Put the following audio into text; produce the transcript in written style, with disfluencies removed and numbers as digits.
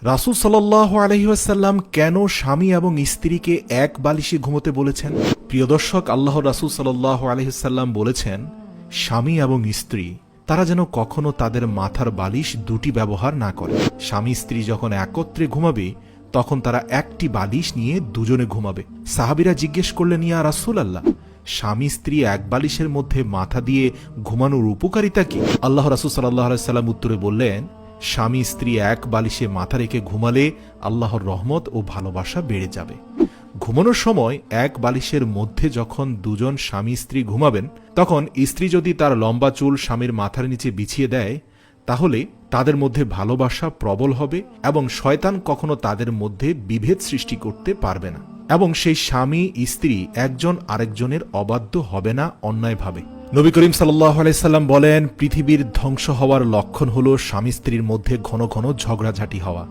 রাসূল সাল্লাল্লাহু আলাইহি ওয়াসাল্লাম কেন স্বামী এবং স্ত্রীকে এক বালিশে ঘুমোতে বলেছেন? প্রিয় দর্শক, আল্লাহর রাসূল সাল্লাল্লাহু আলাইহি ওয়াসাল্লাম বলেছেন, স্বামী এবং স্ত্রী তারা যেন কখনো তাদের মাথার বালিশ দুটি ব্যবহার না করে। স্বামী স্ত্রী যখন একত্রে ঘুমাবে তখন তারা একটি বালিশ নিয়ে দুজনে ঘুমাবে। সাহাবীরা জিজ্ঞেস করলেন, ইয়া রাসূলাল্লাহ, স্বামী স্ত্রী এক বালিশের মধ্যে মাথা দিয়ে ঘুমানোর উপকারিতা কি? আল্লাহ রাসূল সাল্লাল্লাহু আলাইহি ওয়াসাল্লাম উত্তরে বললেন, স্বামী স্ত্রী এক বালিশে মাথা রেখে ঘুমালে আল্লাহর রহমত ও ভালোবাসা বেড়ে যাবে। ঘুমানোর সময় এক বালিশের মধ্যে যখন দুজন স্বামী স্ত্রী ঘুমাবেন, তখন স্ত্রী যদি তার লম্বা চুল স্বামীর মাথার নিচে বিছিয়ে দেয়, তাহলে তাদের মধ্যে ভালোবাসা প্রবল হবে এবং শয়তান কখনো তাদের মধ্যে বিভেদ সৃষ্টি করতে পারবে না, এবং সেই স্বামী স্ত্রী একজন আরেকজনের অবাধ্য হবে না অন্যায়ভাবে। নবী করিম সাল্লাল্লাহু আলাইহি সাল্লাম বলেন, পৃথিবীর ধ্বংস হওয়ার লক্ষণ হল স্বামী স্ত্রীর মধ্যে ঘন ঘন ঝগড়াঝাটি হওয়া।